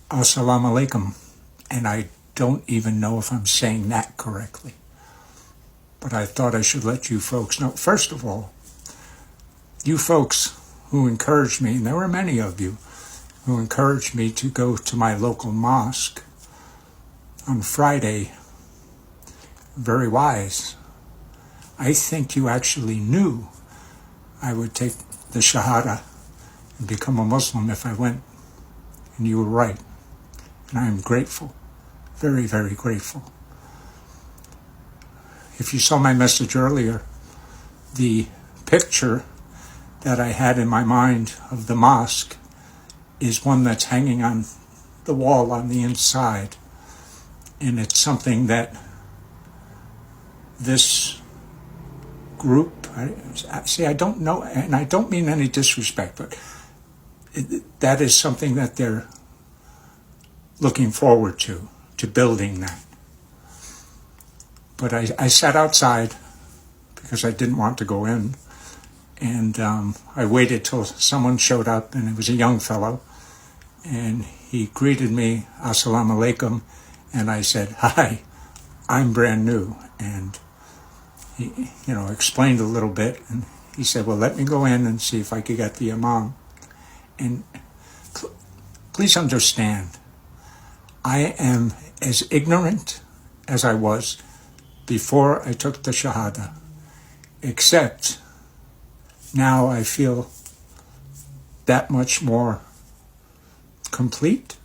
Assalamu alaikum, and I don't even know if I'm saying that correctly. But I thought I should let you folks know. First of all, you folks who encouraged me, and there were many of you who encouraged me to go to my local mosque on Friday, very wise. I think you actually knew I would take the shahadah and become a Muslim if I went, and you were right. And I am grateful, very, very grateful. If you saw my message earlier, the picture that I had in my mind of the mosque is one that's hanging on the wall on the inside. And it's something that this group, I don't know, and I don't mean any disrespect, but that is something that they're looking forward to building that. But I sat outside because I didn't want to go in, and I waited till someone showed up, and it was a young fellow, and he greeted me, Assalamu alaikum, and I said, hi, I'm brand new, and he, explained a little bit, and he said, well, let me go in and see if I could get the imam. And please understand, I am as ignorant as I was before I took the shahadah, except now I feel that much more complete.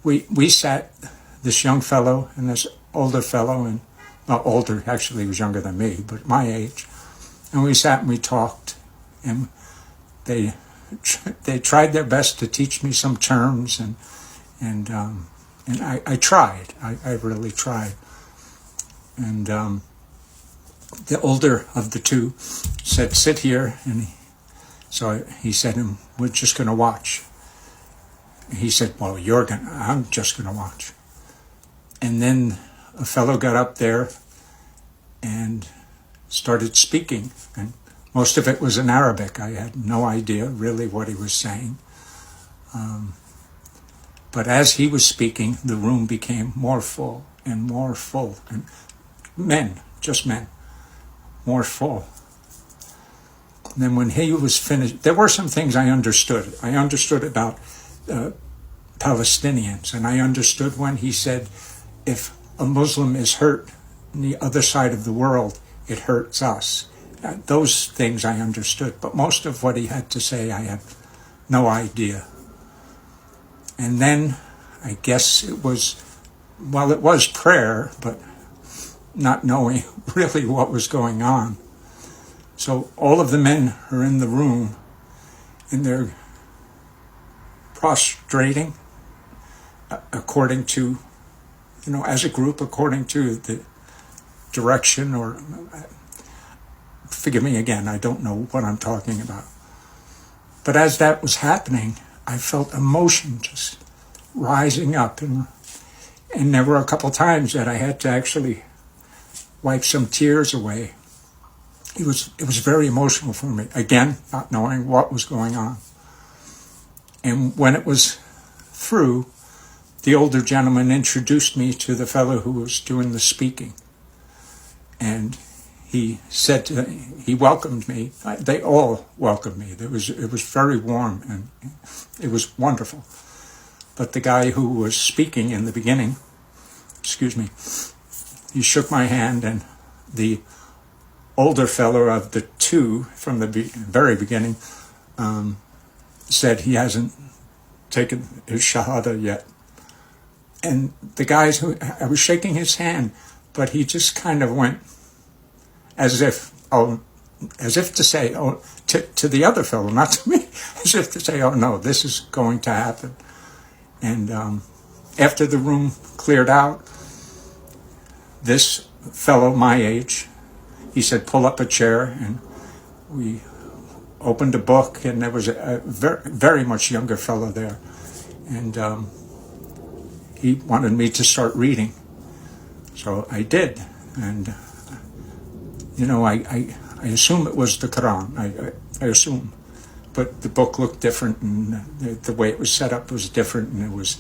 We sat, this young fellow and this older fellow, and not older, actually he was younger than me, but my age, and we sat and we talked, and they tried their best to teach me some terms, and I tried. I really tried. And the older of the two said, sit here, and so he said, we're just going to watch. He said, well, I'm just going to watch. And then a fellow got up there and started speaking, and most of it was in Arabic. I had no idea really what he was saying. But as he was speaking, the room became more full, and men, just men, more full. And then when he was finished, there were some things I understood. I understood about Palestinians, and I understood when he said, if a Muslim is hurt on the other side of the world, it hurts us. Those things I understood, but most of what he had to say I had no idea. And then I guess it was prayer, but not knowing really what was going on. So all of the men are in the room, and they're prostrating according to, as a group, according to the direction, or forgive me again, I don't know what I'm talking about. But as that was happening, I felt emotion just rising up, and there were a couple times that I had to actually wipe some tears away. It was very emotional for me, again, not knowing what was going on. And when it was through, the older gentleman introduced me to the fellow who was doing the speaking. And he said, he welcomed me. They all welcomed me. It was very warm, and it was wonderful. But the guy who was speaking in the beginning, he shook my hand, and the older fellow of the two from the very beginning said he hasn't taken his shahadah yet. And the guys I was shaking his hand, but he just kind of went as if to say, to the other fellow, not to me, as if to say, oh no, this is going to happen. And after the room cleared out, this fellow my age, he said, pull up a chair, and we opened a book, and there was a very, very much younger fellow there, and he wanted me to start reading. So I did, and I assume it was the Quran. I assume, but the book looked different, and the way it was set up was different, and it was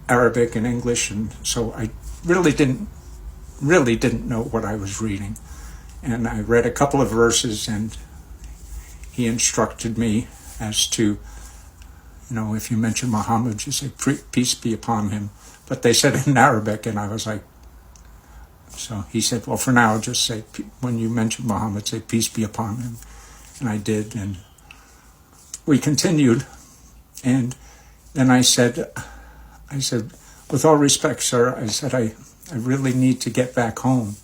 Arabic and English, and so I really didn't know what I was reading. And I read a couple of verses, and he instructed me as to, if you mention Muhammad, you say, peace be upon him. But they said it in Arabic, and I was like, so he said, well, for now, just say, when you mention Muhammad, say, peace be upon him. And I did, and we continued. And then I said, with all respect, sir, I said, I really need to get back home.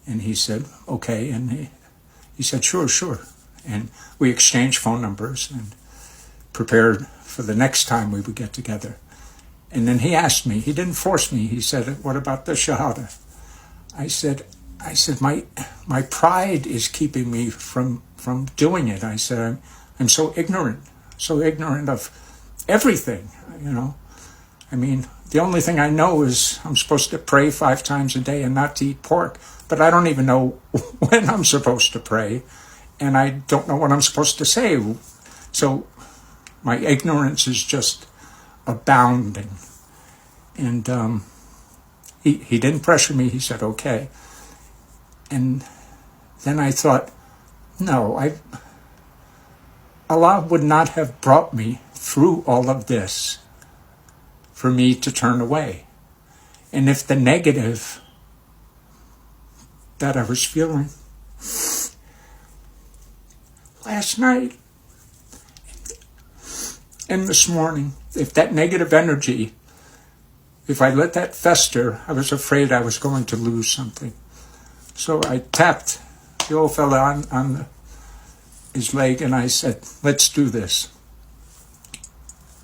And he said, okay. And he said, sure. And we exchanged phone numbers and prepared for the next time we would get together. And then he asked me, he didn't force me, he said, what about the shahadah? I said, my pride is keeping me from doing it. I said, I'm so ignorant of everything, I mean, the only thing I know is I'm supposed to pray 5 times a day and not to eat pork, but I don't even know when I'm supposed to pray, and I don't know what I'm supposed to say. So my ignorance is just abounding. And he didn't pressure me. He said, okay. And then I thought, no, Allah would not have brought me through all of this for me to turn away. And if the negative that I was feeling last night and this morning, if that negative energy, if I let that fester, I was afraid I was going to lose something. So I tapped the old fella on his leg, and I said, let's do this.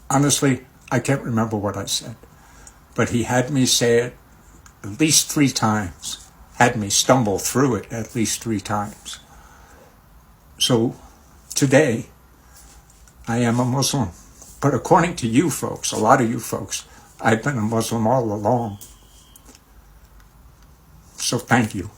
Honestly, I can't remember what I said, but he had me say it at least 3 times, had me stumble through it at least 3 times. So today, I am a Muslim. But according to you folks, a lot of you folks, I've been a Muslim all along. So thank you.